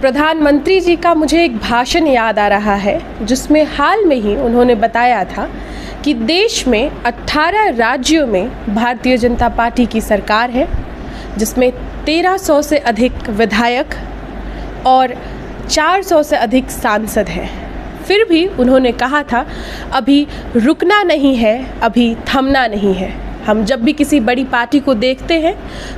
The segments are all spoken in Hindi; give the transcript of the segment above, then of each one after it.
प्रधानमंत्री जी का मुझे एक भाषण याद आ रहा है, जिसमें हाल में ही उन्होंने बताया था कि देश में 18 राज्यों में भारतीय जनता पार्टी की सरकार है, जिसमें 1300 से अधिक विधायक और 400 से अधिक सांसद हैं। फिर भी उन्होंने कहा था, अभी रुकना नहीं है, अभी थमना नहीं है। हम जब भी किसी बड़ी पार्टी को देखते हैं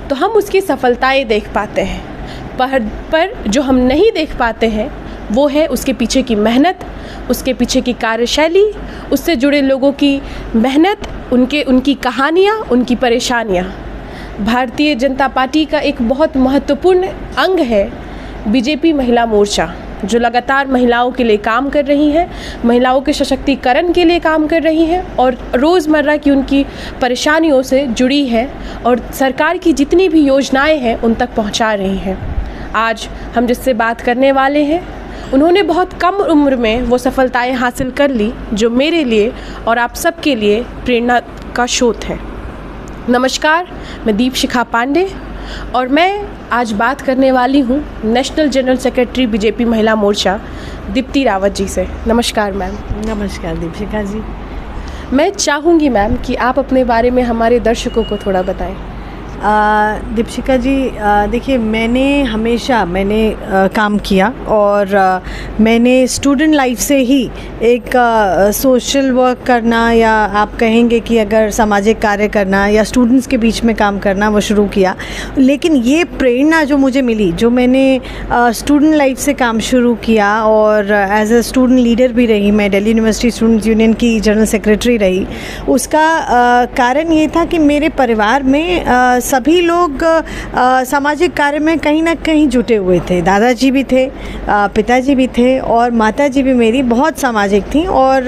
तो हम उसकी सफलताएं देख पाते हैं, पर जो हम नहीं देख पाते हैं वो है उसके पीछे की मेहनत, उसके पीछे की कार्यशैली, उससे जुड़े लोगों की मेहनत, उनकी कहानियाँ, उनकी परेशानियाँ। भारतीय जनता पार्टी का एक बहुत महत्वपूर्ण अंग है बीजेपी महिला मोर्चा, जो लगातार महिलाओं के लिए काम कर रही है, महिलाओं के सशक्तिकरण के लिए काम कर रही है और रोज़मर्रा की उनकी परेशानियों से जुड़ी है और सरकार की जितनी भी योजनाएं हैं उन तक पहुंचा रही हैं। आज हम जिससे बात करने वाले हैं, उन्होंने बहुत कम उम्र में वो सफलताएं हासिल कर ली, जो मेरे लिए और आप सबके लिए प्रेरणा का स्रोत है। नमस्कार, मैं दीपशिखा पांडे और मैं आज बात करने वाली हूँ नेशनल जनरल सेक्रेटरी बीजेपी महिला मोर्चा दीप्ति रावत जी से। नमस्कार मैम। नमस्कार दीपशिखा जी। मैं चाहूँगी मैम कि आप अपने बारे में हमारे दर्शकों को थोड़ा बताएं। दीपशिखा जी, देखिए मैंने काम किया और मैंने स्टूडेंट लाइफ से ही एक सोशल वर्क करना, या आप कहेंगे कि अगर सामाजिक कार्य करना या स्टूडेंट्स के बीच में काम करना, वो शुरू किया। लेकिन ये प्रेरणा जो मुझे मिली, जो मैंने स्टूडेंट लाइफ से काम शुरू किया और एज ए स्टूडेंट लीडर भी रही, मैं दिल्ली यूनिवर्सिटी स्टूडेंट यूनियन की जनरल सेक्रेटरी रही। उसका कारण ये था कि मेरे परिवार में सभी लोग सामाजिक कार्य में कहीं ना कहीं जुटे हुए थे। दादाजी भी थे, पिताजी भी थे और माताजी भी मेरी बहुत सामाजिक थी और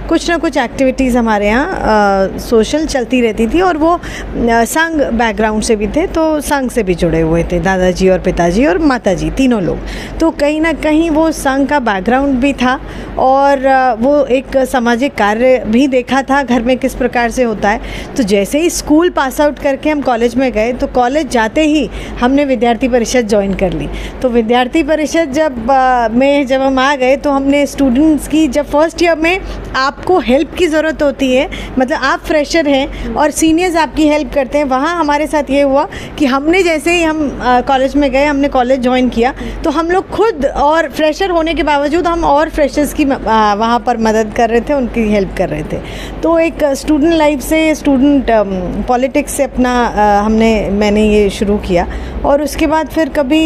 कुछ ना कुछ एक्टिविटीज़ हमारे यहाँ सोशल चलती रहती थी और वो संघ बैकग्राउंड से भी थे, तो संघ से भी जुड़े हुए थे दादाजी और पिताजी और माताजी तीनों लोग। तो कहीं ना कहीं वो संघ का बैकग्राउंड भी था और वो एक सामाजिक कार्य भी देखा था घर में किस प्रकार से होता है। तो जैसे ही स्कूल पास आउट करके हम कॉलेज में गए, तो कॉलेज जाते ही हमने विद्यार्थी परिषद ज्वाइन कर ली। तो विद्यार्थी परिषद जब हम आ गए, तो हमने स्टूडेंट्स की, जब फर्स्ट ईयर में आपको हेल्प की ज़रूरत होती है, मतलब आप फ्रेशर हैं और सीनियर्स आपकी हेल्प करते हैं, वहाँ हमारे साथ ये हुआ कि हमने जैसे ही हम कॉलेज में गए, हमने कॉलेज ज्वाइन किया, तो हम लोग खुद और फ्रेशर होने के बावजूद हम और फ्रेशर्स की वहाँ पर मदद कर रहे थे, उनकी हेल्प कर रहे थे। तो एक स्टूडेंट लाइफ से स्टूडेंट पॉलिटिक्स से मैंने ये शुरू किया और उसके बाद फिर कभी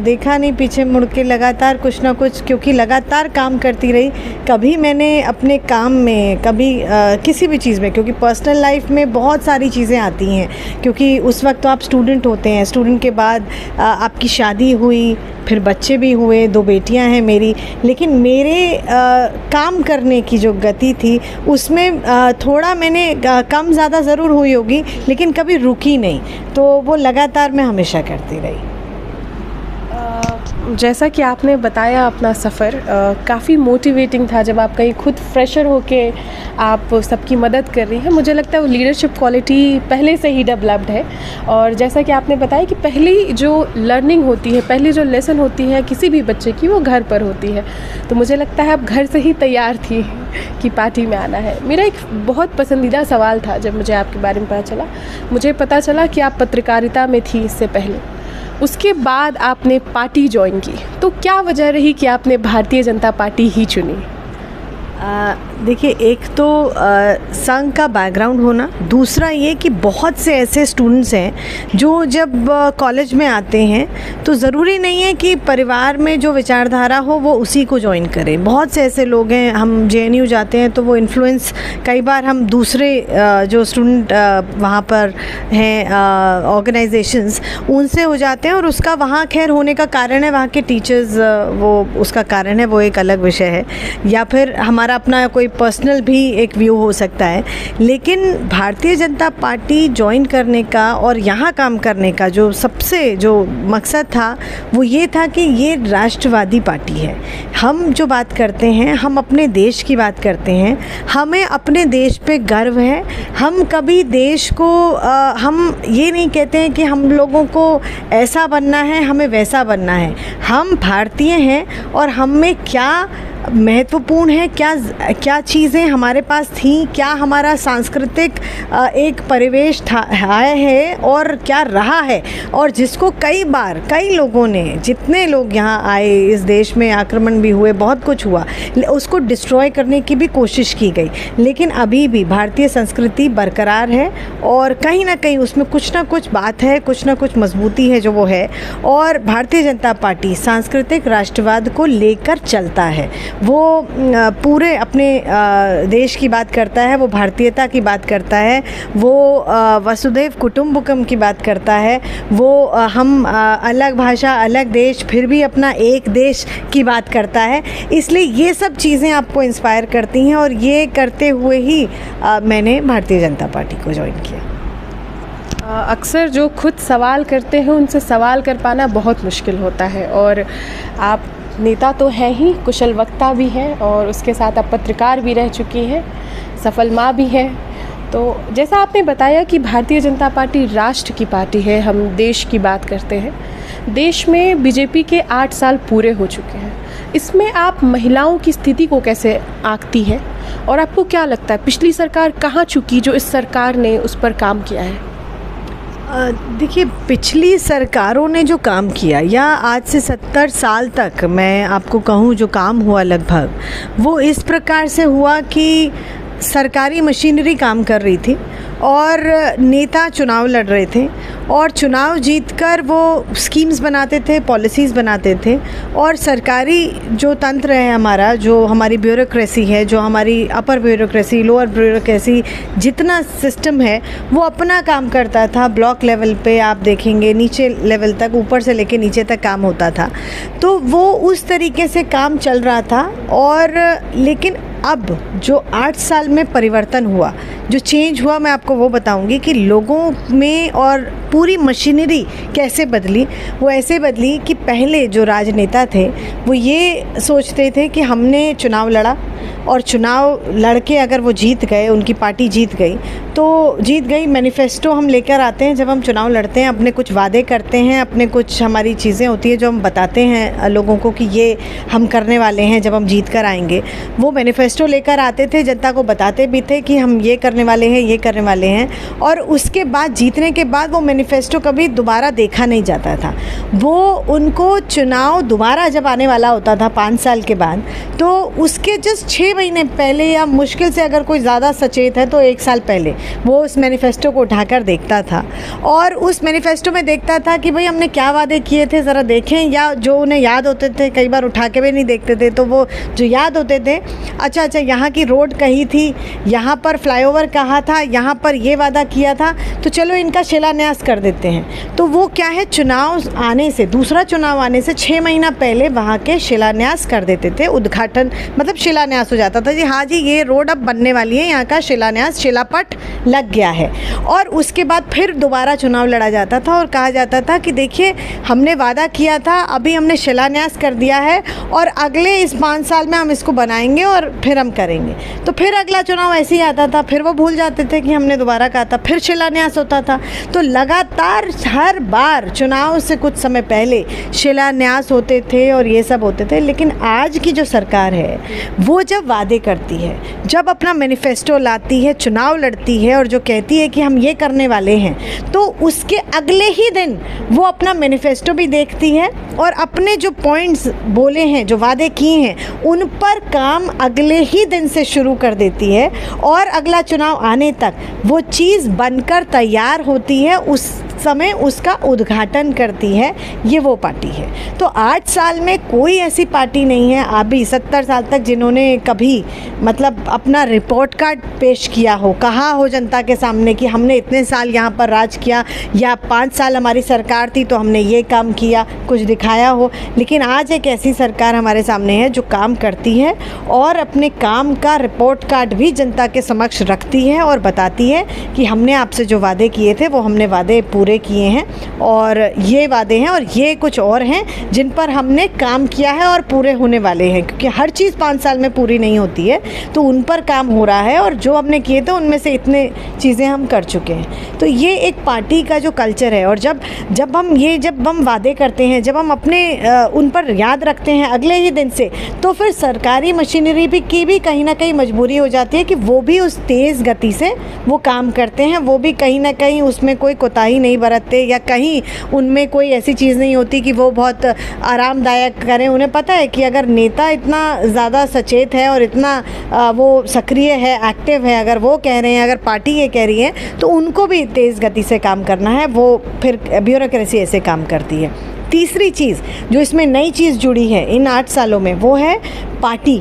देखा नहीं पीछे मुड़ के, लगातार कुछ ना कुछ, क्योंकि लगातार काम करती रही। कभी मैंने अपने काम में, कभी किसी भी चीज़ में, क्योंकि पर्सनल लाइफ में बहुत सारी चीज़ें आती हैं, क्योंकि उस वक्त तो आप स्टूडेंट होते हैं, स्टूडेंट के बाद आपकी शादी हुई, फिर बच्चे भी हुए, 2 बेटियां हैं मेरी। लेकिन मेरे काम करने की जो गति थी उसमें थोड़ा मैंने कम ज़्यादा ज़रूर हुई होगी, लेकिन कभी रुकी नहीं। तो वो लगातार मैं हमेशा करती रही। जैसा कि आपने बताया, अपना सफ़र काफ़ी मोटिवेटिंग था। जब आप कहीं खुद फ्रेशर होके आप सबकी मदद कर रही हैं, मुझे लगता है वो लीडरशिप क्वालिटी पहले से ही डेवलप्ड है। और जैसा कि आपने बताया कि पहली जो लर्निंग होती है, पहली जो लेसन होती है किसी भी बच्चे की, वो घर पर होती है। तो मुझे लगता है आप घर से ही तैयार थी कि पार्टी में आना है। मेरा एक बहुत पसंदीदा सवाल था, जब मुझे आपके बारे में मुझे पता चला कि आप पत्रकारिता में थी इससे पहले, उसके बाद आपने पार्टी ज्वाइन की, तो क्या वजह रही कि आपने भारतीय जनता पार्टी ही चुनी? देखिए, एक तो संघ का बैकग्राउंड होना, दूसरा ये कि बहुत से ऐसे स्टूडेंट्स हैं जो जब कॉलेज में आते हैं तो ज़रूरी नहीं है कि परिवार में जो विचारधारा हो वो उसी को ज्वाइन करें। बहुत से ऐसे लोग हैं, हम जेएनयू जाते हैं तो वो इन्फ्लुएंस कई बार हम दूसरे जो स्टूडेंट वहाँ पर हैं ऑर्गेनाइजेशंस, उनसे हो जाते हैं और उसका वहाँ खैर होने का कारण है वहाँ के टीचर्स, वो उसका कारण है, वो एक अलग विषय है। या फिर हमारा हमारा अपना कोई पर्सनल भी एक व्यू हो सकता है, लेकिन भारतीय जनता पार्टी ज्वाइन करने का और यहाँ काम करने का जो सबसे जो मकसद था वो ये था कि ये राष्ट्रवादी पार्टी है। हम जो बात करते हैं, हम अपने देश की बात करते हैं, हमें अपने देश पे गर्व है। हम कभी देश को हम ये नहीं कहते हैं कि हम लोगों को ऐसा बनना है, हमें वैसा बनना है। हम भारतीय हैं और हम में क्या महत्वपूर्ण है, क्या चीज़ें हमारे पास थी, क्या हमारा सांस्कृतिक एक परिवेश था है और क्या रहा है, और जिसको कई बार कई लोगों ने, जितने लोग यहाँ आए, इस देश में आक्रमण भी हुए, बहुत कुछ हुआ, उसको डिस्ट्रॉय करने की भी कोशिश की गई, लेकिन अभी भी भारतीय संस्कृति बरकरार है और कहीं ना कहीं उसमें कुछ ना कुछ बात है, कुछ ना कुछ मजबूती है जो वो है। और भारतीय जनता पार्टी सांस्कृतिक राष्ट्रवाद को लेकर चलता है। वो पूरे अपने देश की बात करता है, वो भारतीयता की बात करता है, वो वसुधैव कुटुंबकम की बात करता है, वो हम अलग भाषा अलग देश फिर भी अपना एक देश की बात करता है। इसलिए ये सब चीज़ें आपको इंस्पायर करती हैं और ये करते हुए ही मैंने भारतीय जनता पार्टी को ज्वाइन किया। अक्सर जो खुद सवाल करते हैं उनसे सवाल कर पाना बहुत मुश्किल होता है, और आप नेता तो हैं ही, कुशल वक्ता भी हैं और उसके साथ आप पत्रकार भी रह चुकी हैं, सफल माँ भी हैं। तो जैसा आपने बताया कि भारतीय जनता पार्टी राष्ट्र की पार्टी है, हम देश की बात करते हैं। देश में बीजेपी के 8 साल पूरे हो चुके हैं, इसमें आप महिलाओं की स्थिति को कैसे आंकती है और आपको क्या लगता है पिछली सरकार कहाँ चुकी जो इस सरकार ने उस पर काम किया है? देखिए, पिछली सरकारों ने जो काम किया, या आज से 70 साल तक मैं आपको कहूँ जो काम हुआ लगभग, वो इस प्रकार से हुआ कि सरकारी मशीनरी काम कर रही थी और नेता चुनाव लड़ रहे थे और चुनाव जीतकर वो स्कीम्स बनाते थे, पॉलिसीज़ बनाते थे, और सरकारी जो तंत्र है हमारा, जो हमारी ब्यूरोक्रेसी है, जो हमारी अपर ब्यूरोक्रेसी, लोअर ब्यूरोक्रेसी, जितना सिस्टम है वो अपना काम करता था। ब्लॉक लेवल पे आप देखेंगे नीचे लेवल तक, ऊपर से लेके नीचे तक काम होता था, तो वो उस तरीके से काम चल रहा था। और लेकिन अब जो 8 साल में परिवर्तन हुआ, जो चेंज हुआ, मैं आपको वो बताऊंगी कि लोगों में और पूरी मशीनरी कैसे बदली। वो ऐसे बदली कि पहले जो राजनेता थे वो ये सोचते थे कि हमने चुनाव लड़ा और चुनाव लड़के अगर वो जीत गए, उनकी पार्टी जीत गई तो जीत गई। मैनिफेस्टो हम लेकर आते हैं जब हम चुनाव लड़ते हैं, अपने कुछ वादे करते हैं, अपने कुछ हमारी चीज़ें होती है जो हम बताते हैं लोगों को कि ये हम करने वाले हैं जब हम जीत कर आएंगे। वो मैनिफेस्टो लेकर आते थे, जनता को बताते भी थे कि हम ये करने वाले हैं, ये करने वाले हैं, और उसके बाद जीतने के बाद वो मैनिफेस्टो कभी दोबारा देखा नहीं जाता था। वो उनको चुनाव दोबारा जब आने वाला होता था 5 साल के बाद, तो उसके जस्ट 6 महीने पहले, या मुश्किल से अगर कोई ज़्यादा सचेत है तो 1 साल पहले, वो उस मैनिफेस्टो को उठाकर देखता था और उस मैनिफेस्टो में देखता था कि भाई हमने क्या वादे किए थे ज़रा देखें, या जो उन्हें याद होते थे, कई बार उठा के भी नहीं देखते थे, तो वो जो याद होते थे, अच्छा यहाँ की रोड कहीं थी, यहाँ पर फ्लाईओवर कहाँ था, यहाँ पर ये वादा किया था, तो चलो इनका शिलान्यास कर देते हैं। तो वो क्या है, चुनाव आने से, दूसरा चुनाव आने से 6 महीना पहले वहाँ के शिलान्यास कर देते थे। उद्घाटन मतलब शिलान्यास हो जाता था जी, हाँ जी ये रोड अब बनने वाली है, यहाँ का शिलान्यास, शिलापट लग गया है। और उसके बाद फिर दोबारा चुनाव लड़ा जाता था और कहा जाता था कि देखिए हमने वादा किया था, अभी हमने शिलान्यास कर दिया है और अगले इस 5 साल में हम इसको बनाएंगे और फिर हम करेंगे। तो फिर अगला चुनाव ऐसे ही आता था, फिर वो भूल जाते थे कि हमने दोबारा कहा था, फिर शिलान्यास होता था। तो लगातार हर बार चुनाव से कुछ समय पहले शिलान्यास होते थे और ये सब होते थे। लेकिन आज की जो सरकार है वो जब वादे करती है, जब अपना मैनिफेस्टो लाती है, चुनाव लड़ती है और जो कहती है कि हम ये करने वाले हैं, तो उसके अगले ही दिन वो अपना मैनिफेस्टो भी देखती है और अपने जो पॉइंट्स बोले हैं, जो वादे किए हैं, उन पर काम अगले ही दिन से शुरू कर देती है और अगला चुनाव आने तक वो चीज़ बनकर तैयार होती है। समय उसका उद्घाटन करती है, ये वो पार्टी है। तो 8 साल में कोई ऐसी पार्टी नहीं है अभी 70 साल तक जिन्होंने कभी मतलब अपना रिपोर्ट कार्ड पेश किया हो, कहा हो जनता के सामने कि हमने इतने साल यहाँ पर राज किया या 5 साल हमारी सरकार थी तो हमने ये काम किया, कुछ दिखाया हो। लेकिन आज एक ऐसी सरकार हमारे सामने है जो काम करती है और अपने काम का रिपोर्ट कार्ड भी जनता के समक्ष रखती है और बताती है कि हमने आपसे जो वादे किए थे वो हमने वादे पूरे किए हैं, और ये वादे हैं और ये कुछ और हैं जिन पर हमने काम किया है और पूरे होने वाले हैं, क्योंकि हर चीज़ 5 साल में पूरी नहीं होती है, तो उन पर काम हो रहा है और जो हमने किए थे उनमें से इतने चीज़ें हम कर चुके हैं। तो ये एक पार्टी का जो कल्चर है, और जब हम वादे करते हैं, जब हम अपने उन पर याद रखते हैं अगले ही दिन से, तो फिर सरकारी मशीनरी की भी कहीं ना कहीं मजबूरी हो जाती है कि वो भी उस तेज़ गति से वो काम करते हैं, वो भी कहीं ना कहीं उसमें कोई कोताही नहीं बरतते, या कहीं उनमें कोई ऐसी चीज़ नहीं होती कि वो बहुत आरामदायक करें। उन्हें पता है कि अगर नेता इतना ज़्यादा सचेत है और इतना वो सक्रिय है, एक्टिव है, अगर वो कह रहे हैं, अगर पार्टी ये कह रही है, तो उनको भी तेज़ गति से काम करना है। वो फिर ब्यूरोक्रेसी ऐसे काम करती है। तीसरी चीज़ जो इसमें नई चीज़ जुड़ी है इन 8 सालों में, वो है पार्टी।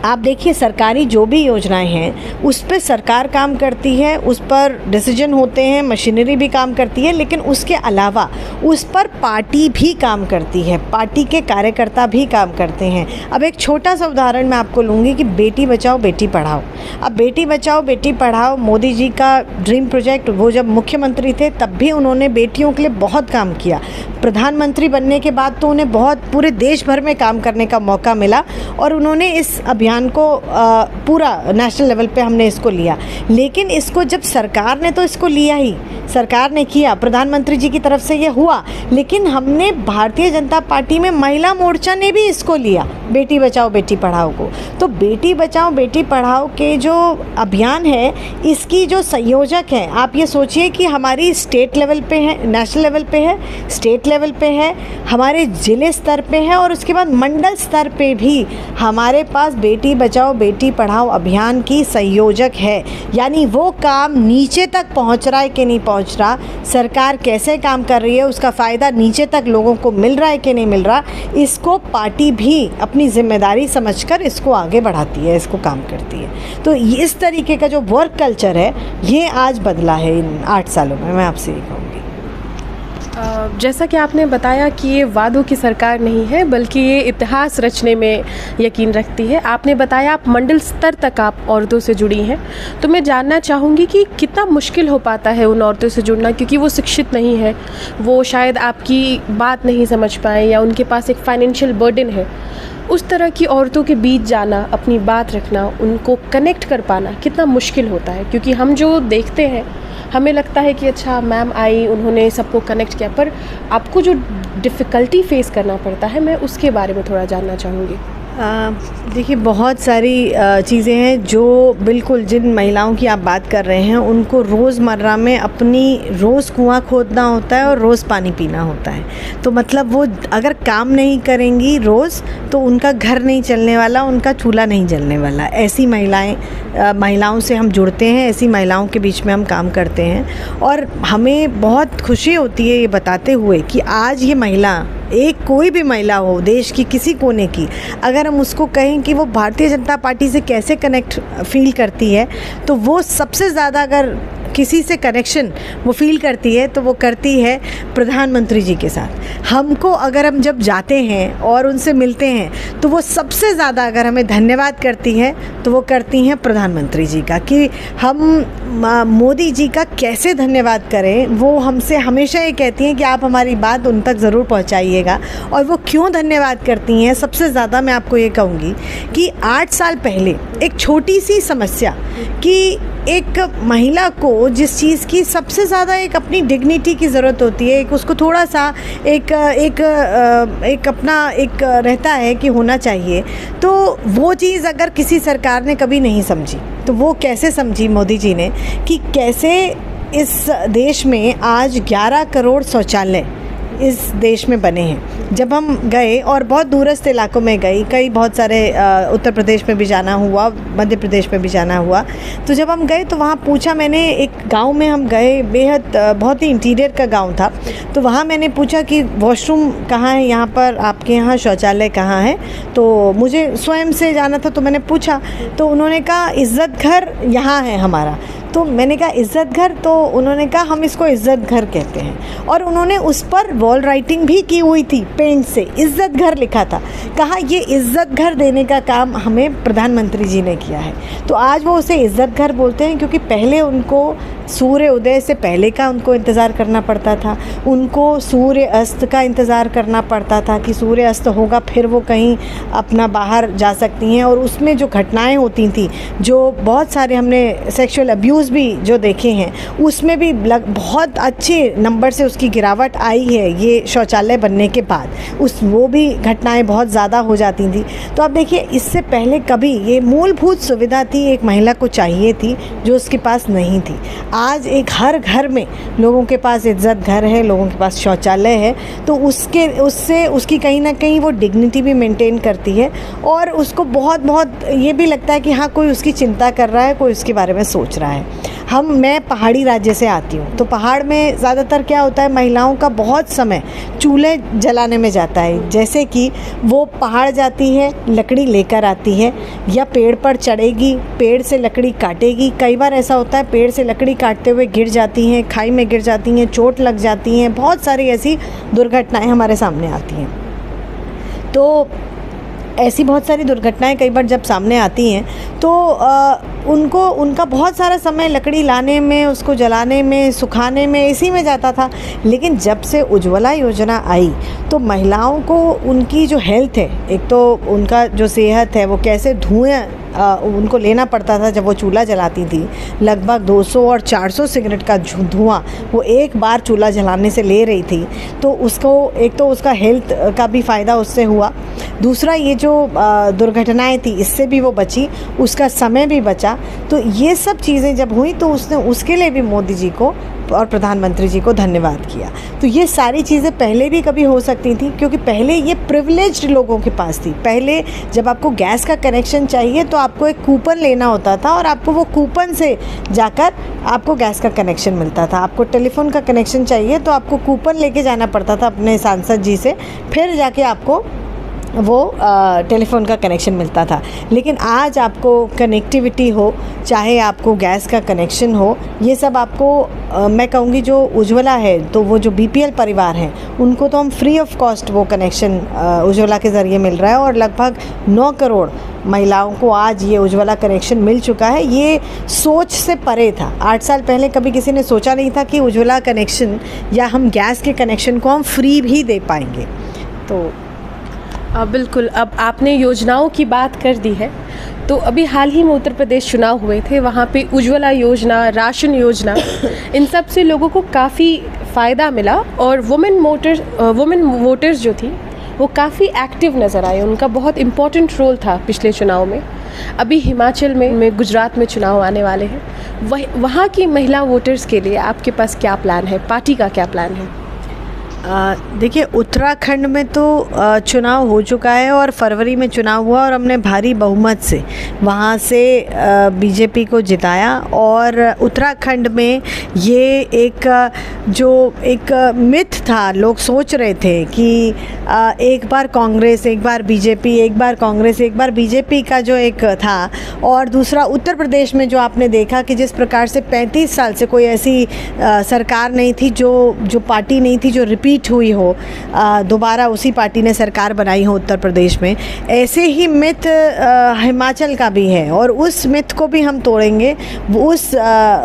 आप देखिए, सरकारी जो भी योजनाएं हैं उस पर सरकार काम करती है, उस पर डिसीजन होते हैं, मशीनरी भी काम करती है, लेकिन उसके अलावा उस पर पार्टी भी काम करती है, पार्टी के कार्यकर्ता भी काम करते हैं। अब एक छोटा सा उदाहरण मैं आपको लूँगी कि बेटी बचाओ बेटी पढ़ाओ। अब बेटी बचाओ बेटी पढ़ाओ मोदी जी का ड्रीम प्रोजेक्ट, वो जब मुख्यमंत्री थे तब भी उन्होंने बेटियों के लिए बहुत काम किया। प्रधानमंत्री बनने के बाद तो उन्हें बहुत पूरे देश भर में काम करने का मौका मिला और उन्होंने इस अभियान को पूरा नेशनल लेवल पे हमने इसको लिया। लेकिन इसको जब सरकार ने तो इसको लिया ही, सरकार ने किया, प्रधानमंत्री जी की तरफ से ये हुआ, लेकिन हमने भारतीय जनता पार्टी में महिला मोर्चा ने भी इसको लिया, बेटी बचाओ बेटी पढ़ाओ को। तो बेटी बचाओ बेटी पढ़ाओ के जो अभियान है, इसकी जो संयोजक हैं, आप ये सोचिए कि हमारी स्टेट लेवल पे है, नेशनल लेवल पे है, स्टेट लेवल पे है, हमारे ज़िले स्तर पे है, और उसके बाद मंडल स्तर पे भी हमारे पास बेटी बचाओ बेटी पढ़ाओ अभियान की संयोजक है। यानी वो काम नीचे तक पहुंच रहा है कि नहीं पहुंच रहा, सरकार कैसे काम कर रही है, उसका फ़ायदा नीचे तक लोगों को मिल रहा है कि नहीं मिल रहा, इसको पार्टी भी अपनी जिम्मेदारी समझकर इसको आगे बढ़ाती है, इसको काम करती है। तो इस तरीके का जो वर्क कल्चर है, ये आज बदला है इन 8 सालों में, मैं आपसे ये कहूँगी। जैसा कि आपने बताया कि ये वादों की सरकार नहीं है, बल्कि ये इतिहास रचने में यकीन रखती है। आपने बताया आप मंडल स्तर तक आप औरतों से जुड़ी हैं, तो मैं जानना चाहूँगी कि कितना मुश्किल हो पाता है उन औरतों से जुड़ना, क्योंकि वो शिक्षित नहीं है, वो शायद आपकी बात नहीं समझ पाएँ, या उनके पास एक फाइनेंशियल बर्डन है। उस तरह की औरतों के बीच जाना, अपनी बात रखना, उनको कनेक्ट कर पाना कितना मुश्किल होता है, क्योंकि हम जो देखते हैं हमें लगता है कि अच्छा मैम आई, उन्होंने सबको कनेक्ट किया, पर आपको जो डिफ़िकल्टी फेस करना पड़ता है, मैं उसके बारे में थोड़ा जानना चाहूँगी। देखिए, बहुत सारी चीज़ें हैं जो बिल्कुल जिन महिलाओं की आप बात कर रहे हैं उनको रोज़मर्रा में अपनी रोज़ कुआं खोदना होता है और रोज़ पानी पीना होता है। तो मतलब वो अगर काम नहीं करेंगी रोज़ तो उनका घर नहीं चलने वाला, उनका चूल्हा नहीं जलने वाला। ऐसी महिलाओं से हम जुड़ते हैं, ऐसी महिलाओं के बीच में हम काम करते हैं, और हमें बहुत खुशी होती है ये बताते हुए कि आज ये महिला, एक कोई भी महिला हो देश की किसी कोने की, अगर हम उसको कहें कि वो भारतीय जनता पार्टी से कैसे कनेक्ट फील करती है, तो वो सबसे ज़्यादा अगर किसी से कनेक्शन वो फील करती है तो वो करती है प्रधानमंत्री जी के साथ। हमको अगर हम जब जाते हैं और उनसे मिलते हैं तो वो सबसे ज़्यादा अगर हमें धन्यवाद करती हैं तो वो करती हैं प्रधानमंत्री जी का, कि हम मोदी जी का कैसे धन्यवाद करें। वो हमसे हमेशा ये कहती हैं कि आप हमारी बात उन तक ज़रूर पहुंचाइएगा। और वो क्यों धन्यवाद करती हैं, सबसे ज़्यादा मैं आपको ये कहूँगी कि 8 साल पहले एक छोटी सी समस्या कि एक महिला को जिस चीज़ की सबसे ज़्यादा एक अपनी डिग्निटी की ज़रूरत होती है, एक उसको थोड़ा सा एक अपना एक रहता है कि होना चाहिए, तो वो चीज़ अगर किसी सरकार ने कभी नहीं समझी तो वो कैसे समझी मोदी जी ने, कि कैसे इस देश में आज 11 करोड़ शौचालय इस देश में बने हैं। जब हम गए और बहुत दूरस्थ इलाकों में गए, कई बहुत सारे उत्तर प्रदेश में भी जाना हुआ, मध्य प्रदेश में भी जाना हुआ, तो जब हम गए तो वहाँ पूछा मैंने, एक गांव में हम गए, बेहद बहुत ही इंटीरियर का गांव था, तो वहाँ मैंने पूछा कि वॉशरूम कहाँ है यहाँ पर, आपके यहाँ शौचालय कहाँ है। तो मुझे स्वयं से जाना था, तो मैंने पूछा, तो उन्होंने कहा इज़्ज़त घर यहाँ है हमारा। तो मैंने कहा इज़्ज़त घर, तो उन्होंने कहा हम इसको इज़्ज़त घर कहते हैं, और उन्होंने उस पर वॉल राइटिंग भी की हुई थी, पेंट से इज़्ज़त घर लिखा था। कहा ये इज़्ज़त घर देने का काम हमें प्रधानमंत्री जी ने किया है। तो आज वो उसे इज़्ज़त घर बोलते हैं, क्योंकि पहले उनको सूर्य उदय से पहले का उनको इंतज़ार करना पड़ता था, उनको सूर्य अस्त का इंतज़ार करना पड़ता था कि सूर्य अस्त होगा फिर वो कहीं अपना बाहर जा सकती हैं। और उसमें जो घटनाएं होती थी, जो बहुत सारे हमने सेक्सुअल अब्यूज़ भी जो देखे हैं, उसमें भी बहुत अच्छे नंबर से उसकी गिरावट आई है ये शौचालय बनने के बाद। वो भी घटनाएं बहुत ज़्यादा हो जाती थी। तो अब देखिए, इससे पहले कभी ये मूलभूत सुविधा थी, एक महिला को चाहिए थी, जो उसके पास नहीं थी। आज एक हर घर में लोगों के पास इज़्ज़त घर है, लोगों के पास शौचालय है, तो उससे उसकी कहीं ना कहीं वो डिग्निटी भी मेंटेन करती है, और उसको बहुत ये भी लगता है कि हाँ, कोई उसकी चिंता कर रहा है, कोई उसके बारे में सोच रहा है। मैं पहाड़ी राज्य से आती हूँ, तो पहाड़ में ज़्यादातर क्या होता है, महिलाओं का बहुत समय चूल्हे जलाने में जाता है। जैसे कि वो पहाड़ जाती है, लकड़ी लेकर आती है, या पेड़ पर चढ़ेगी, पेड़ से लकड़ी काटेगी। कई बार ऐसा होता है पेड़ से लकड़ी काटते हुए गिर जाती हैं, खाई में गिर जाती हैं, चोट लग जाती हैं, बहुत सारी ऐसी दुर्घटनाएं हमारे सामने आती हैं। तो ऐसी बहुत सारी दुर्घटनाएं कई बार जब सामने आती हैं, तो उनका बहुत सारा समय लकड़ी लाने में, उसको जलाने में, सुखाने में, इसी में जाता था। लेकिन जब से उज्ज्वला योजना आई, तो महिलाओं को उनकी जो हेल्थ है, एक तो उनका जो सेहत है, वो कैसे धुएं उनको लेना पड़ता था जब वो चूल्हा जलाती थी। लगभग 200 और 400 सिगरेट का धुआं वो एक बार चूल्हा जलाने से ले रही थी। तो उसको एक तो उसका हेल्थ का भी फ़ायदा उससे हुआ, दूसरा ये जो दुर्घटनाएं थी इससे भी वो बची, उसका समय भी बचा। तो ये सब चीज़ें जब हुई, तो उसने उसके लिए भी मोदी जी को और प्रधानमंत्री जी को धन्यवाद किया। तो ये सारी चीज़ें पहले भी कभी हो सकती थी, क्योंकि पहले ये प्रिविलेज्ड लोगों के पास थी। पहले जब आपको गैस का कनेक्शन चाहिए तो आपको एक कूपन लेना होता था, और आपको वो कूपन से जाकर आपको गैस का कनेक्शन मिलता था। आपको टेलीफोन का कनेक्शन चाहिए तो आपको कूपन लेके जाना पड़ता था अपने सांसद जी से, फिर जाके आपको वो टेलीफोन का कनेक्शन मिलता था। लेकिन आज आपको कनेक्टिविटी हो, चाहे आपको गैस का कनेक्शन हो, ये सब आपको मैं कहूँगी जो उज्ज्वला है, तो वो जो बीपीएल परिवार हैं, उनको तो हम फ्री ऑफ कॉस्ट वो कनेक्शन उज्ज्वला के ज़रिए मिल रहा है। और लगभग 9 करोड़ महिलाओं को आज ये उज्ज्वला कनेक्शन मिल चुका है। ये सोच से परे था। 8 साल पहले कभी किसी ने सोचा नहीं था कि उज्ज्वला कनेक्शन या हम गैस के कनेक्शन को हम फ्री भी दे पाएंगे। तो बिल्कुल, अब आपने योजनाओं की बात कर दी है, तो अभी हाल ही में उत्तर प्रदेश चुनाव हुए थे, वहाँ पे उज्ज्वला योजना, राशन योजना, इन सब से लोगों को काफ़ी फ़ायदा मिला, और वुमेन वोटर्स जो थी वो काफ़ी एक्टिव नज़र आए। उनका बहुत इम्पोर्टेंट रोल था पिछले चुनाव में। अभी हिमाचल में गुजरात में चुनाव आने वाले हैं, वहाँ की महिला वोटर्स के लिए आपके पास क्या प्लान है, पार्टी का क्या प्लान है? देखिए, उत्तराखंड में तो चुनाव हो चुका है, और फरवरी में चुनाव हुआ, और हमने भारी बहुमत से वहाँ से बीजेपी को जिताया। और उत्तराखंड में ये एक मिथ था, लोग सोच रहे थे कि एक बार कांग्रेस, एक बार बीजेपी, एक बार कांग्रेस, एक बार बीजेपी का जो एक था। और दूसरा उत्तर प्रदेश में जो आपने देखा कि जिस प्रकार से 35 साल से कोई ऐसी सरकार नहीं थी, जो पार्टी नहीं थी जो रिपीट हुई हो, दोबारा उसी पार्टी ने सरकार बनाई हो उत्तर प्रदेश में। ऐसे ही मिथ हिमाचल का भी है, और उस मिथ को भी हम तोड़ेंगे,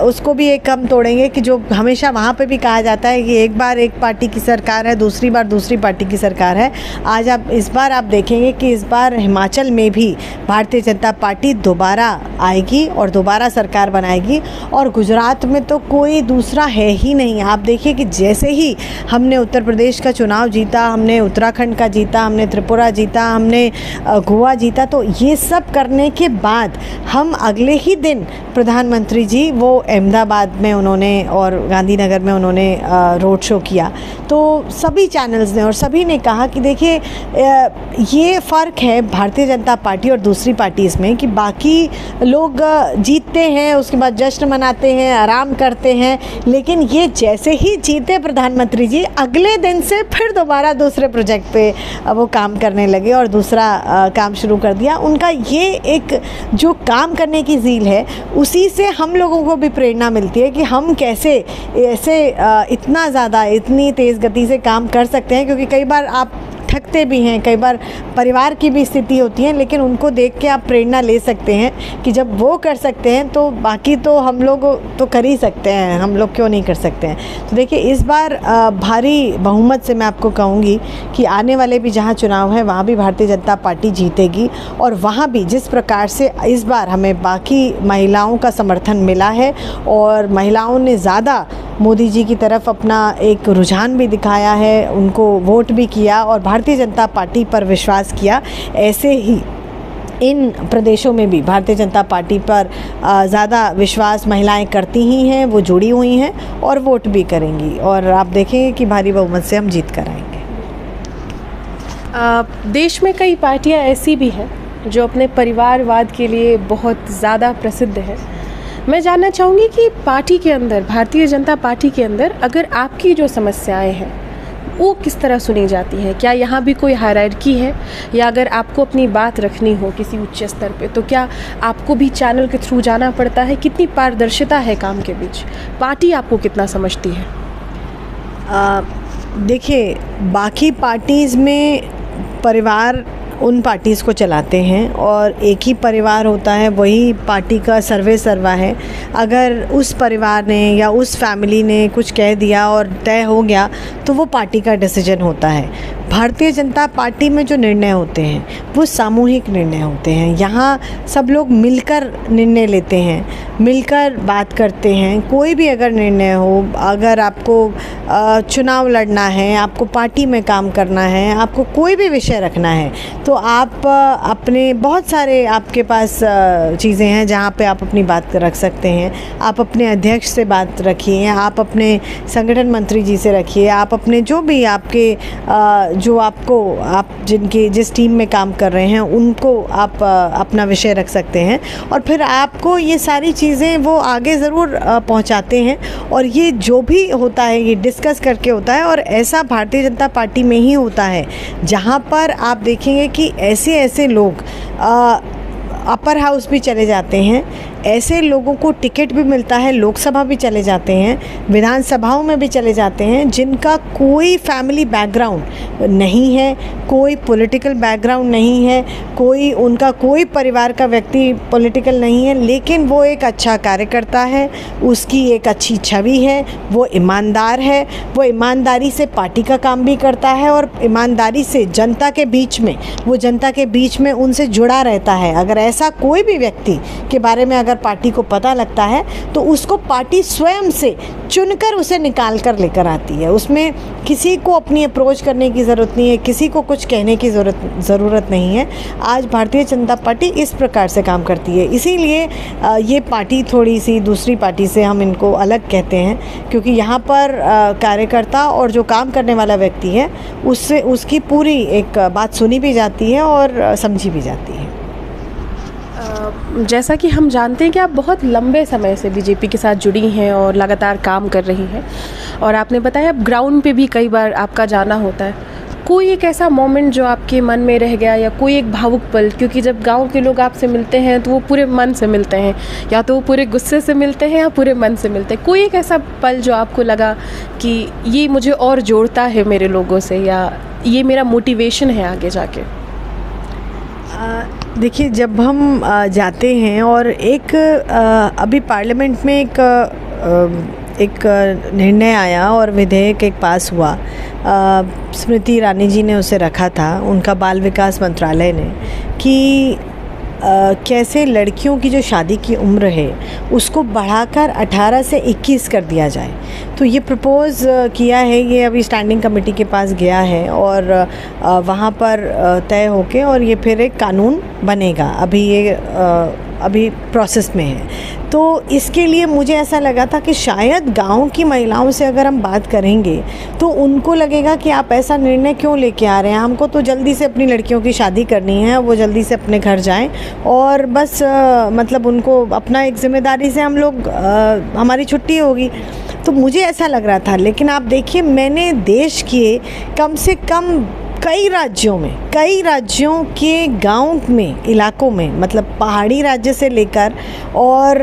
उसको भी एक हम तोड़ेंगे कि जो हमेशा वहाँ पे भी कहा जाता है कि एक बार एक पार्टी की सरकार है, दूसरी बार दूसरी पार्टी की सरकार है। आज इस बार आप देखेंगे कि इस बार हिमाचल में भी भारतीय जनता पार्टी दोबारा आएगी और दोबारा सरकार बनाएगी। और गुजरात में तो कोई दूसरा है ही नहीं। आप देखिए कि जैसे ही हमने उत्तर उत्तर प्रदेश का चुनाव जीता, हमने उत्तराखंड का जीता, हमने त्रिपुरा जीता, हमने गोवा जीता। तो ये सब करने के बाद हम अगले ही दिन प्रधानमंत्री जी वो अहमदाबाद में उन्होंने और गांधीनगर में उन्होंने रोड शो किया। तो सभी चैनल्स ने और सभी ने कहा कि देखिए ये फ़र्क है भारतीय जनता पार्टी और दूसरी पार्टीज़ में कि बाकी लोग जीतते हैं, उसके बाद जश्न मनाते हैं, आराम करते हैं, लेकिन ये जैसे ही जीते प्रधानमंत्री जी अगले दिन से फिर दोबारा दूसरे प्रोजेक्ट पे वो काम करने लगे और दूसरा काम शुरू कर दिया। उनका ये एक जो काम करने की ज़ील है, उसी से हम लोगों को भी प्रेरणा मिलती है कि हम कैसे ऐसे इतना ज़्यादा इतनी तेज़ गति से काम कर सकते हैं, क्योंकि कई बार आप थकते भी हैं, कई बार परिवार की भी स्थिति होती है, लेकिन उनको देख के आप प्रेरणा ले सकते हैं कि जब वो कर सकते हैं तो बाकी तो हम लोग तो कर ही सकते हैं, हम लोग क्यों नहीं कर सकते हैं। तो देखिए इस बार भारी बहुमत से मैं आपको कहूँगी कि आने वाले भी जहाँ चुनाव है वहाँ भी भारतीय जनता पार्टी जीतेगी, और वहाँ भी जिस प्रकार से इस बार हमें बाकी महिलाओं का समर्थन मिला है और महिलाओं ने ज़्यादा मोदी जी की तरफ अपना एक रुझान भी दिखाया है, उनको वोट भी किया और भारतीय जनता पार्टी पर विश्वास किया, ऐसे ही इन प्रदेशों में भी भारतीय जनता पार्टी पर ज़्यादा विश्वास महिलाएं करती ही हैं, वो जुड़ी हुई हैं और वोट भी करेंगी, और आप देखेंगे कि भारी बहुमत से हम जीत कर आएंगे। देश में कई पार्टियां ऐसी भी हैं जो अपने परिवारवाद के लिए बहुत ज़्यादा प्रसिद्ध है। मैं जानना चाहूँगी कि पार्टी के अंदर, भारतीय जनता पार्टी के अंदर, अगर आपकी जो समस्याएं हैं वो किस तरह सुनी जाती हैं? क्या यहाँ भी कोई हायरार्की है, या अगर आपको अपनी बात रखनी हो किसी उच्च स्तर पे तो क्या आपको भी चैनल के थ्रू जाना पड़ता है? कितनी पारदर्शिता है काम के बीच? पार्टी आपको कितना समझती है? देखिए, बाकी पार्टीज़ में परिवार उन पार्टीज़ को चलाते हैं और एक ही परिवार होता है, वही पार्टी का सर्वे सर्वा है। अगर उस परिवार ने या उस फैमिली ने कुछ कह दिया और तय हो गया तो वो पार्टी का डिसीजन होता है। भारतीय जनता पार्टी में जो निर्णय होते हैं वो सामूहिक निर्णय होते हैं। यहाँ सब लोग मिलकर निर्णय लेते हैं, मिलकर बात करते हैं। कोई भी अगर निर्णय हो, अगर आपको चुनाव लड़ना है, आपको पार्टी में काम करना है, आपको कोई भी विषय रखना है, तो आप अपने बहुत सारे आपके पास चीज़ें हैं जहाँ पे आप अपनी बात रख सकते हैं। आप अपने अध्यक्ष से बात रखिए, आप अपने संगठन मंत्री जी से रखिए, आप अपने जो भी आपके जो आप जिस टीम में काम कर रहे हैं उनको आप अपना विषय रख सकते हैं, और फिर आपको ये सारी चीज़ें वो आगे ज़रूर पहुंचाते हैं। और ये जो भी होता है ये डिस्कस करके होता है, और ऐसा भारतीय जनता पार्टी में ही होता है जहां पर आप देखेंगे कि ऐसे लोग अपर हाउस भी चले जाते हैं, ऐसे लोगों को टिकट भी मिलता है, लोकसभा भी चले जाते हैं, विधानसभाओं में भी चले जाते हैं, जिनका कोई फैमिली बैकग्राउंड नहीं है, कोई पॉलिटिकल बैकग्राउंड नहीं है, उनका कोई परिवार का व्यक्ति पॉलिटिकल नहीं है, लेकिन वो एक अच्छा कार्यकर्ता है, उसकी एक अच्छी छवि है, वो ईमानदार है, वो ईमानदारी से पार्टी का काम भी करता है और ईमानदारी से जनता के बीच में उनसे जुड़ा रहता है। अगर ऐसा कोई भी व्यक्ति के बारे में अगर पार्टी को पता लगता है तो उसको पार्टी स्वयं से चुनकर उसे निकाल कर लेकर आती है। उसमें किसी को अपनी अप्रोच करने की ज़रूरत नहीं है, किसी को कुछ कहने की ज़रूरत नहीं है। आज भारतीय जनता पार्टी इस प्रकार से काम करती है, इसीलिए ये पार्टी थोड़ी सी दूसरी पार्टी से हम इनको अलग कहते हैं, क्योंकि यहाँ पर कार्यकर्ता और जो काम करने वाला व्यक्ति है उससे उसकी पूरी एक बात सुनी भी जाती है और समझी भी जाती है। जैसा कि हम जानते हैं कि आप बहुत लंबे समय से बीजेपी के साथ जुड़ी हैं और लगातार काम कर रही हैं, और आपने बताया अब ग्राउंड पे भी कई बार आपका जाना होता है। कोई एक ऐसा मोमेंट जो आपके मन में रह गया, या कोई एक भावुक पल? क्योंकि जब गांव के लोग आपसे मिलते हैं तो वो पूरे मन से मिलते हैं, या तो वो पूरे गुस्से से मिलते हैं या पूरे मन से मिलते हैं। कोई एक ऐसा पल जो आपको लगा कि ये मुझे और जोड़ता है मेरे लोगों से, या ये मेरा मोटिवेशन है आगे जाके? देखिए, जब हम जाते हैं और अभी पार्लियामेंट में एक निर्णय आया और विधेयक एक पास हुआ, स्मृति ईरानी जी ने उसे रखा था, उनका बाल विकास मंत्रालय ने, कि कैसे लड़कियों की जो शादी की उम्र है उसको बढ़ाकर 18 से 21 कर दिया जाए। तो ये प्रपोज़ किया है, ये अभी स्टैंडिंग कमेटी के पास गया है और वहाँ पर तय होके और ये फिर एक कानून बनेगा। अभी ये अभी प्रोसेस में है। तो इसके लिए मुझे ऐसा लगा था कि शायद गांव की महिलाओं से अगर हम बात करेंगे तो उनको लगेगा कि आप ऐसा निर्णय क्यों लेके आ रहे हैं, हमको तो जल्दी से अपनी लड़कियों की शादी करनी है, वो जल्दी से अपने घर जाएं और बस मतलब उनको अपना एक ज़िम्मेदारी से हम लोग हमारी छुट्टी होगी। तो मुझे ऐसा लग रहा था। लेकिन आप देखिए, मैंने देश के कम से कम कई राज्यों के गांव में, इलाकों में, मतलब पहाड़ी राज्य से लेकर और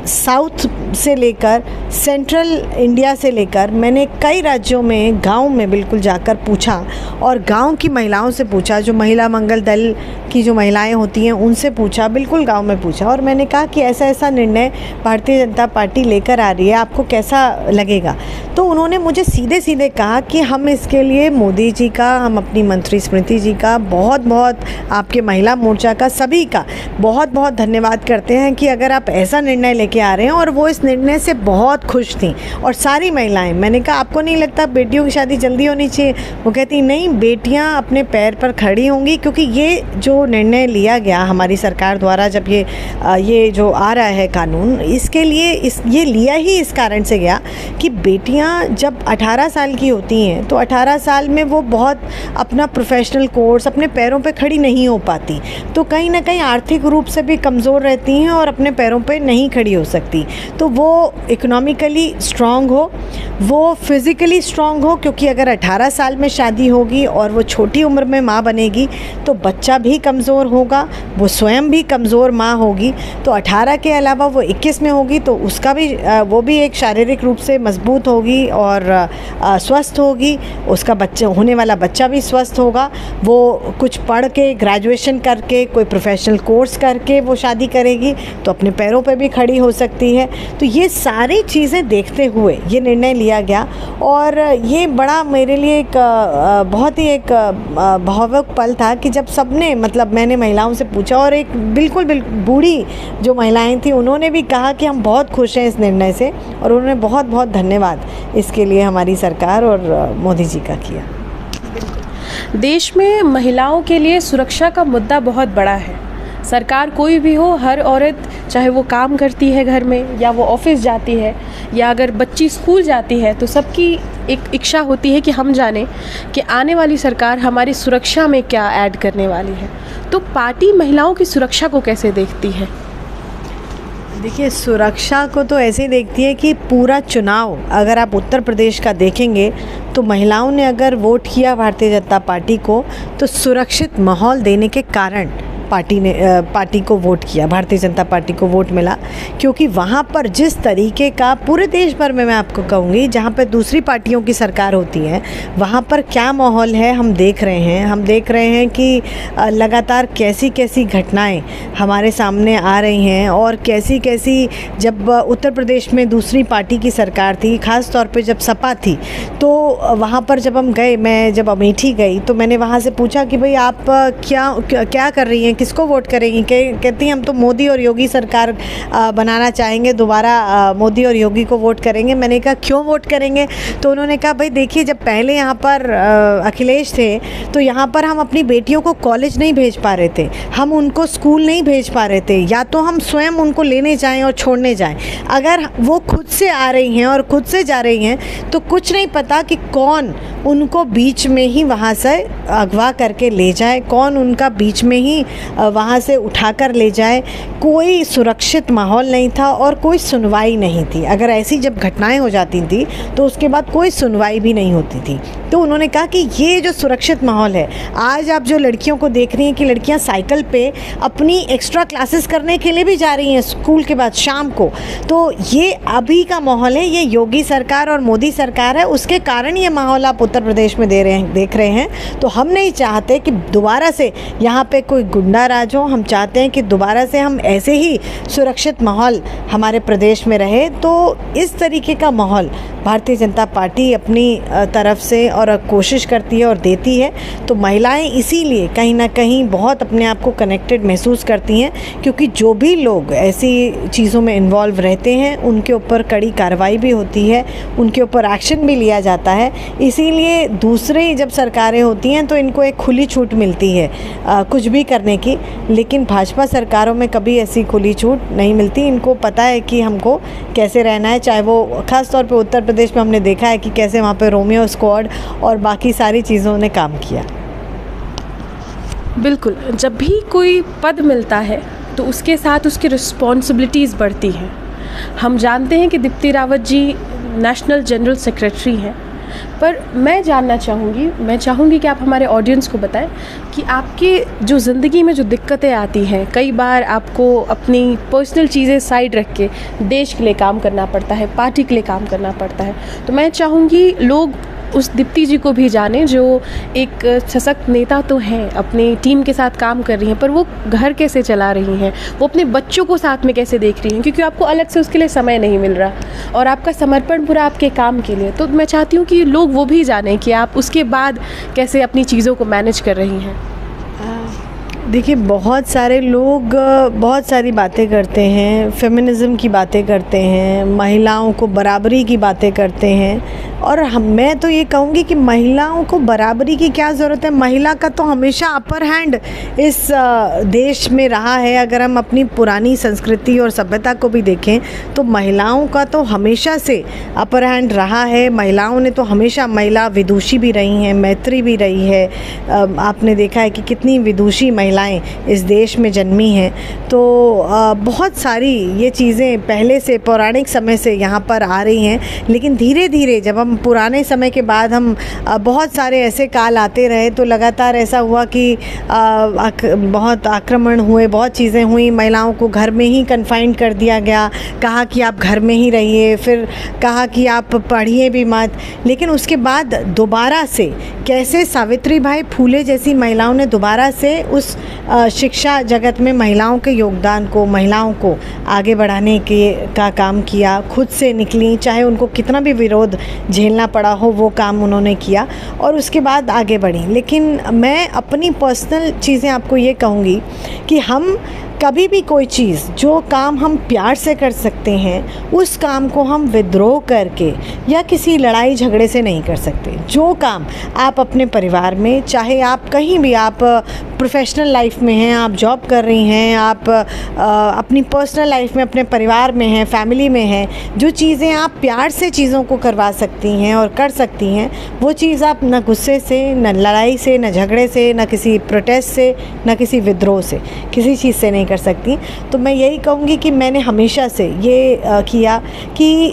साउथ से लेकर सेंट्रल इंडिया से लेकर, मैंने कई राज्यों में गांव में बिल्कुल जाकर पूछा और गांव की महिलाओं से पूछा, जो महिला मंगल दल की जो महिलाएं होती हैं उनसे पूछा, बिल्कुल गांव में पूछा और मैंने कहा कि ऐसा ऐसा निर्णय भारतीय जनता पार्टी लेकर आ रही है, आपको कैसा लगेगा। तो उन्होंने मुझे सीधे सीधे कहा कि हम इसके लिए मोदी जी का, हम अपनी मंत्री स्मृति जी का बहुत बहुत, आपके महिला मोर्चा का, सभी का बहुत बहुत धन्यवाद करते हैं कि अगर आप ऐसा निर्णय लेके आ रहे हैं। और वो इस निर्णय से बहुत खुश थी और सारी महिलाएं। मैंने कहा आपको नहीं लगता बेटियों की शादी जल्दी होनी चाहिए? वो कहती नहीं, बेटियां अपने पैर पर खड़ी होंगी, क्योंकि ये जो निर्णय लिया गया हमारी सरकार द्वारा, जब ये जो आ रहा है कानून, इसके लिए ये लिया ही इस कारण से गया कि बेटियां जब 18 साल की होती हैं तो 18 साल में वो बहुत अपना प्रोफेशनल कोर्स, अपने पैरों पे खड़ी नहीं हो पाती, तो कहीं ना कहीं आर्थिक रूप से भी कमज़ोर रहती हैं और अपने पैरों पे नहीं खड़ी हो सकती। तो वो इकोनॉमिकली स्ट्रांग हो, वो फिज़िकली स्ट्रांग हो, क्योंकि अगर 18 साल में शादी होगी और वो छोटी उम्र में माँ बनेगी तो बच्चा भी कमज़ोर होगा, वो स्वयं भी कमज़ोर माँ होगी। तो 18 के अलावा वो 21 में होगी तो उसका भी वो भी एक शारीरिक रूप से मजबूत होगी और स्वस्थ होगी, उसका बच्चा, होने वाला बच्चा भी स्वस्थ होगा। वो कुछ पढ़ के, ग्रेजुएशन करके, कोई प्रोफेशनल कोर्स करके वो शादी करेगी तो अपने पैरों पे भी खड़ी हो सकती है। तो ये सारी चीज़ें देखते हुए ये निर्णय लिया गया और ये बड़ा मेरे लिए एक बहुत ही एक भावुक पल था कि जब सबने, मतलब मैंने महिलाओं से पूछा और एक बिल्कुल बूढ़ी जो महिलाएं थी उन्होंने भी कहा कि हम बहुत खुश हैं इस निर्णय से और उन्होंने बहुत बहुत धन्यवाद इसके लिए हमारी सरकार और मोदी जी का किया। देश में महिलाओं के लिए सुरक्षा का मुद्दा बहुत बड़ा है। सरकार कोई भी हो, हर औरत, चाहे वो काम करती है घर में या वो ऑफिस जाती है या अगर बच्ची स्कूल जाती है, तो सबकी एक इच्छा होती है कि हम जानें कि आने वाली सरकार हमारी सुरक्षा में क्या ऐड करने वाली है। तो पार्टी महिलाओं की सुरक्षा को कैसे देखती है? देखिए, सुरक्षा को तो ऐसे ही देखती है कि पूरा चुनाव अगर आप उत्तर प्रदेश का देखेंगे तो महिलाओं ने अगर वोट किया भारतीय जनता पार्टी को तो सुरक्षित माहौल देने के कारण पार्टी को वोट किया, भारतीय जनता पार्टी को वोट मिला। क्योंकि वहाँ पर जिस तरीके का, पूरे देश भर में मैं आपको कहूँगी, जहाँ पर दूसरी पार्टियों की सरकार होती है वहाँ पर क्या माहौल है हम देख रहे हैं। हम देख रहे हैं कि लगातार कैसी कैसी घटनाएं हमारे सामने आ रही हैं और कैसी कैसी, जब उत्तर प्रदेश में दूसरी पार्टी की सरकार थी, ख़ास तौर पे जब सपा थी, तो वहाँ पर जब हम गए, मैं जब अमेठी गई तो मैंने वहाँ से पूछा कि भाई आप क्या कर रही हैं, किसको वोट करेंगी? कहती हैं हम तो मोदी और योगी सरकार बनाना चाहेंगे, दोबारा मोदी और योगी को वोट करेंगे। मैंने कहा क्यों वोट करेंगे? तो उन्होंने कहा भाई देखिए, जब पहले यहाँ पर अखिलेश थे तो यहाँ पर हम अपनी बेटियों को कॉलेज नहीं भेज पा रहे थे, हम उनको स्कूल नहीं भेज पा रहे थे, या तो हम स्वयं उनको लेने जाएं और छोड़ने जाएं। अगर वो खुद से आ रही हैं और खुद से जा रही हैं तो कुछ नहीं पता कि कौन उनको बीच में ही वहाँ से अगवा करके ले जाए, कौन उनका बीच में ही वहाँ से उठाकर ले जाए। कोई सुरक्षित माहौल नहीं था और कोई सुनवाई नहीं थी। अगर ऐसी जब घटनाएं हो जाती थी तो उसके बाद कोई सुनवाई भी नहीं होती थी। तो उन्होंने कहा कि ये जो सुरक्षित माहौल है, आज आप जो लड़कियों को देख रही हैं कि लड़कियां साइकिल पे अपनी एक्स्ट्रा क्लासेस करने के लिए भी जा रही हैं स्कूल के बाद शाम को, तो ये अभी का माहौल है, ये योगी सरकार और मोदी सरकार है, उसके कारण ये माहौल आप उत्तर प्रदेश में देख रहे हैं। तो हम नहीं चाहते कि दोबारा से यहाँ पे कोई गुंडा राज हो, हम चाहते हैं कि दोबारा से हम ऐसे ही सुरक्षित माहौल हमारे प्रदेश में रहे। तो इस तरीके का माहौल भारतीय जनता पार्टी अपनी तरफ से और कोशिश करती है और देती है, तो महिलाएं इसीलिए कहीं ना कहीं बहुत अपने आप को कनेक्टेड महसूस करती हैं, क्योंकि जो भी लोग ऐसी चीज़ों में इन्वॉल्व रहते हैं उनके ऊपर कड़ी कार्रवाई भी होती है, उनके ऊपर एक्शन भी लिया जाता है। इसीलिए दूसरे जब सरकारें होती हैं तो इनको एक खुली छूट मिलती है कुछ भी करने की, लेकिन भाजपा सरकारों में कभी ऐसी खुली छूट नहीं मिलती। इनको पता है कि हमको कैसे रहना है, चाहे वो ख़ास तौर पे उत्तर प्रदेश में हमने देखा है कि कैसे वहाँ पे रोमियो स्क्वाड और बाकी सारी चीज़ों ने काम किया। बिल्कुल, जब भी कोई पद मिलता है तो उसके साथ उसकी रिस्पॉन्सिबिलिटीज़ बढ़ती हैं। हम जानते हैं कि Deepti Rawat ji national general secretary हैं, पर मैं जानना चाहूँगी, मैं चाहूँगी कि आप हमारे ऑडियंस को बताएं कि आपके जो ज़िंदगी में जो दिक्कतें आती हैं, कई बार आपको अपनी पर्सनल चीज़ें साइड रख के देश के लिए काम करना पड़ता है, पार्टी के लिए काम करना पड़ता है। तो मैं चाहूँगी लोग उस दीप्ति जी को भी जाने जो एक सशक्त नेता तो हैं, अपनी टीम के साथ काम कर रही हैं, पर वो घर कैसे चला रही हैं, वो अपने बच्चों को साथ में कैसे देख रही हैं, क्योंकि आपको अलग से उसके लिए समय नहीं मिल रहा और आपका समर्पण पूरा आपके काम के लिए। तो मैं चाहती हूँ कि लोग वो भी जानें कि आप उसके बाद कैसे अपनी चीज़ों को मैनेज कर रही हैं। देखिए, बहुत सारे लोग बहुत सारी बातें करते हैं, फेमिनिज़म की बातें करते हैं, महिलाओं को बराबरी की बातें करते हैं, और मैं तो ये कहूँगी कि महिलाओं को बराबरी की क्या ज़रूरत है। महिला का तो हमेशा अपर हैंड इस देश में रहा है। अगर हम अपनी पुरानी संस्कृति और सभ्यता को भी देखें तो महिलाओं का तो हमेशा से अपर हैंड रहा है। महिलाओं ने तो हमेशा, महिला विदुषी भी रही हैं, मैत्री भी रही है। आपने देखा है कि कितनी विदुषी महिलाएं इस देश में जन्मी हैं। तो बहुत सारी ये चीज़ें पहले से, पौराणिक समय से यहाँ पर आ रही हैं, लेकिन धीरे धीरे जब हम पुराने समय के बाद हम बहुत सारे ऐसे काल आते रहे तो लगातार ऐसा हुआ कि बहुत आक्रमण हुए, बहुत चीज़ें हुई, महिलाओं को घर में ही कन्फाइंड कर दिया गया, कहा कि आप घर में ही रहिए, फिर कहा कि आप पढ़िए भी मत। लेकिन उसके बाद दोबारा से कैसे सावित्रीबाई फूले जैसी महिलाओं ने दोबारा से उस शिक्षा जगत में महिलाओं के योगदान को, महिलाओं को आगे बढ़ाने का काम किया, खुद से निकली, चाहे उनको कितना भी विरोध झेलना पड़ा हो, वो काम उन्होंने किया और उसके बाद आगे बढ़ी। लेकिन मैं अपनी पर्सनल चीज़ें आपको ये कहूँगी कि हम कभी भी कोई चीज़, जो काम हम प्यार से कर सकते हैं, उस काम को हम विद्रोह करके या किसी लड़ाई झगड़े से नहीं कर सकते। जो काम आप अपने परिवार में, चाहे आप कहीं भी, आप प्रोफेशनल लाइफ में हैं, आप जॉब कर रही हैं, आप अपनी पर्सनल लाइफ में अपने परिवार में हैं, फैमिली में हैं, जो चीज़ें आप प्यार से चीज़ों को करवा सकती हैं और कर सकती हैं, वो चीज़ आप न गुस्से से, न लड़ाई से, न झगड़े से, न किसी प्रोटेस्ट से, न किसी विद्रोह से, किसी चीज़ से नहीं कर सकती। तो मैं यही कहूँगी कि मैंने हमेशा से ये किया कि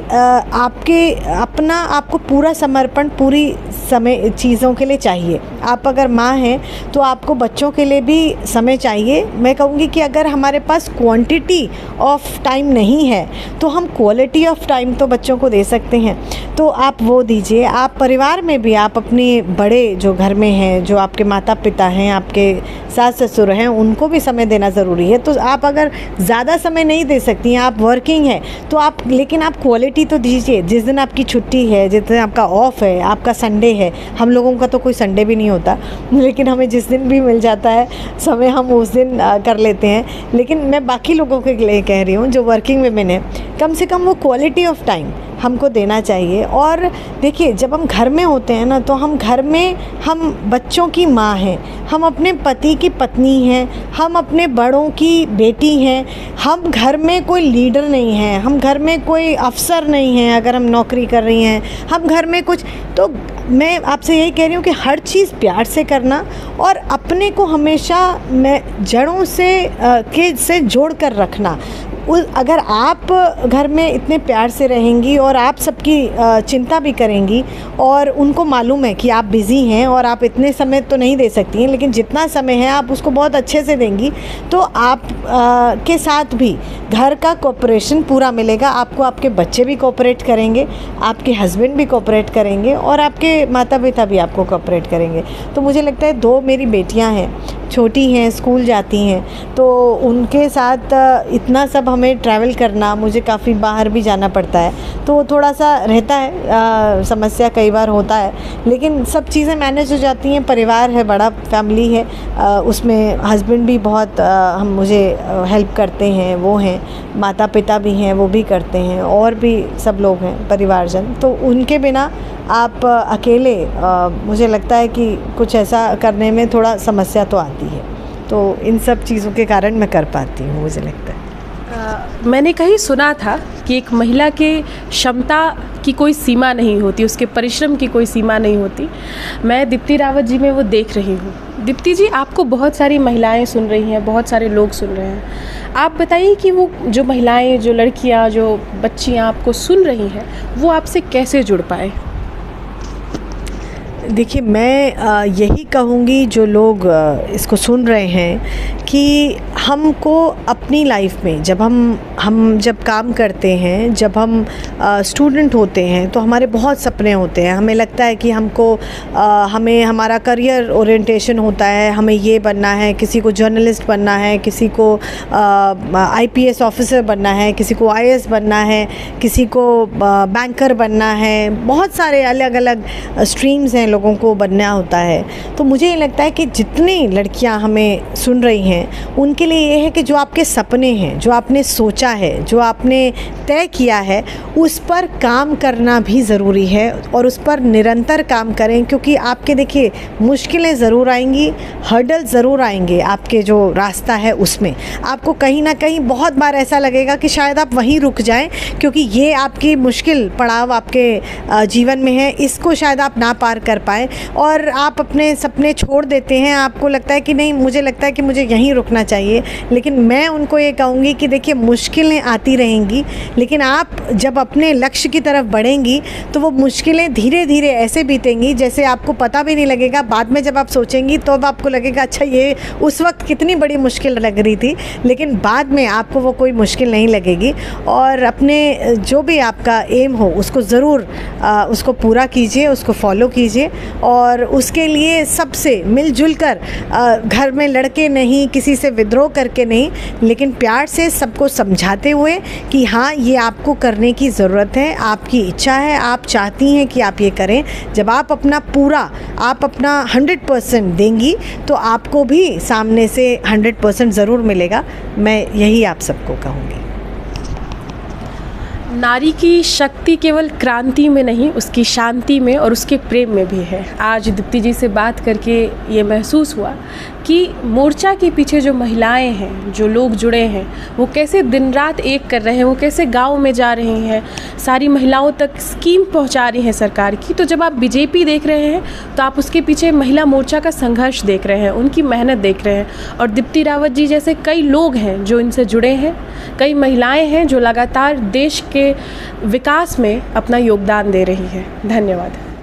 आपको पूरा समर्पण पूरी समय चीज़ों के लिए चाहिए। आप अगर माँ हैं तो आपको बच्चों के लिए भी समय चाहिए। मैं कहूँगी कि अगर हमारे पास क्वांटिटी ऑफ टाइम नहीं है तो हम क्वालिटी ऑफ टाइम तो बच्चों को दे सकते हैं, तो आप वो दीजिए। आप परिवार में भी, आप अपने बड़े जो घर में हैं, जो आपके माता पिता हैं, आपके सास ससुर हैं, उनको भी समय देना ज़रूरी है। तो आप अगर ज़्यादा समय नहीं दे सकती हैं, आप वर्किंग हैं, तो लेकिन आप क्वालिटी तो दीजिए। जिस दिन आपकी छुट्टी है, जिस दिन आपका ऑफ है, आपका संडे है, हम लोगों का तो कोई संडे भी नहीं होता, लेकिन हमें जिस दिन भी मिल जाता है समय, हम उस दिन कर लेते हैं। लेकिन मैं बाकी लोगों के लिए कह रही हूँ जो वर्किंग वुमेन है, कम से कम वो क्वालिटी ऑफ टाइम हमको देना चाहिए। और देखिए, जब हम घर में होते हैं ना, तो हम घर में, हम बच्चों की माँ हैं, हम अपने पति की पत्नी हैं, हम अपने बड़ों की बेटी हैं, हम घर में कोई लीडर नहीं हैं, हम घर में कोई अफसर नहीं हैं। अगर हम नौकरी कर रही हैं, हम घर में कुछ, तो मैं आपसे यही कह रही हूँ कि हर चीज़ प्यार से करना और अपने को हमेशा जड़ों से जोड़ कर रखना। अगर आप घर में इतने प्यार से रहेंगी और आप सबकी चिंता भी करेंगी, और उनको मालूम है कि आप बिज़ी हैं और आप इतने समय तो नहीं दे सकती हैं, लेकिन जितना समय है आप उसको बहुत अच्छे से देंगी, तो आप के साथ भी घर का कोऑपरेशन पूरा मिलेगा। आपको आपके बच्चे भी कोऑपरेट करेंगे, आपके हस्बैंड भी कोऑपरेट करेंगे और आपके माता पिता भी आपको कोऑपरेट करेंगे। तो मुझे लगता है 2 मेरी बेटियां हैं, छोटी हैं, स्कूल जाती हैं, तो उनके साथ इतना सब हमें ट्रैवल करना, मुझे काफ़ी बाहर भी जाना पड़ता है, तो थोड़ा सा रहता है, समस्या कई बार होता है, लेकिन सब चीज़ें मैनेज हो जाती हैं। परिवार है, बड़ा फैमिली है, उसमें हस्बैंड भी बहुत हम मुझे हेल्प करते हैं, वो हैं, माता पिता भी हैं, वो भी करते हैं, और भी सब लोग हैं परिवारजन। तो उनके बिना आप अकेले, मुझे लगता है कि कुछ ऐसा करने में थोड़ा समस्या तो आती है। तो इन सब चीज़ों के कारण मैं कर पाती हूँ, मुझे लगता है। मैंने कहीं सुना था कि एक महिला के क्षमता की कोई सीमा नहीं होती, उसके परिश्रम की कोई सीमा नहीं होती। मैं दीप्ति रावत जी में वो देख रही हूँ। दीप्ति जी, आपको बहुत सारी महिलाएं सुन रही हैं, बहुत सारे लोग सुन रहे हैं। आप बताइए कि वो जो महिलाएं, जो लड़कियाँ, जो बच्चियाँ आपको सुन रही हैं, वो आपसे कैसे जुड़ पाए? देखिए, मैं यही कहूँगी जो लोग इसको सुन रहे हैं कि हमको अपनी लाइफ में हम जब काम करते हैं, जब हम स्टूडेंट होते हैं, तो हमारे बहुत सपने होते हैं। हमें लगता है कि हमें हमारा करियर ओरिएंटेशन होता है, हमें ये बनना है, किसी को जर्नलिस्ट बनना है, किसी को IPS ऑफिसर बनना है, किसी को IAS बनना है, किसी को बैंकर बनना है। बहुत सारे अलग अलग स्ट्रीम्स हैं, लोगों को बनना होता है। तो मुझे ये लगता है कि जितनी लड़कियां हमें सुन रही हैं, उनके लिए ये है कि जो आपके सपने हैं, जो आपने सोचा है, जो आपने तय किया है, उस पर काम करना भी ज़रूरी है, और उस पर निरंतर काम करें। क्योंकि आपके, देखिए, मुश्किलें ज़रूर आएंगी, हर्डल ज़रूर आएंगे, आपके जो रास्ता है उसमें आपको कहीं ना कहीं बहुत बार ऐसा लगेगा कि शायद आप वहीं रुक जाएं, क्योंकि ये आपकी मुश्किल पड़ाव आपके जीवन में है, इसको शायद आप ना पार कर पाएँ और आप अपने सपने छोड़ देते हैं। आपको लगता है कि नहीं, मुझे लगता है कि मुझे यहीं रुकना चाहिए। लेकिन मैं उनको ये कहूँगी कि देखिए, मुश्किलें आती रहेंगी, लेकिन आप जब अपने लक्ष्य की तरफ बढ़ेंगी तो वो मुश्किलें धीरे धीरे ऐसे बीतेंगी जैसे आपको पता भी नहीं लगेगा। बाद में जब आप सोचेंगी तो अब आपको लगेगा अच्छा, ये उस वक्त कितनी बड़ी मुश्किल लग रही थी, लेकिन बाद में आपको वो कोई मुश्किल नहीं लगेगी। और अपने जो भी आपका एम हो उसको ज़रूर उसको पूरा कीजिए, उसको फॉलो कीजिए, और उसके लिए सबसे मिलजुल कर, घर में लड़के नहीं, किसी से विद्रोह करके नहीं, लेकिन प्यार से सबको समझाते हुए कि हाँ, ये आपको करने की ज़रूरत है, आपकी इच्छा है, आप चाहती हैं कि आप ये करें। जब आप अपना 100% देंगी तो आपको भी सामने से 100% ज़रूर मिलेगा। मैं यही आप सबको कहूँगी। नारी की शक्ति केवल क्रांति में नहीं, उसकी शांति में और उसके प्रेम में भी है। आज दीप्ति जी से बात करके ये महसूस हुआ कि मोर्चा के पीछे जो महिलाएं हैं, जो लोग जुड़े हैं, वो कैसे दिन रात एक कर रहे हैं, वो कैसे गांव में जा रही हैं, सारी महिलाओं तक स्कीम पहुंचा रही हैं सरकार की। तो जब आप बीजेपी देख रहे हैं तो आप उसके पीछे महिला मोर्चा का संघर्ष देख रहे हैं, उनकी मेहनत देख रहे हैं। और दीप्ति रावत जी जैसे कई लोग हैं जो इनसे जुड़े हैं, कई महिलाएं हैं जो लगातार देश के विकास में अपना योगदान दे रही हैं। धन्यवाद।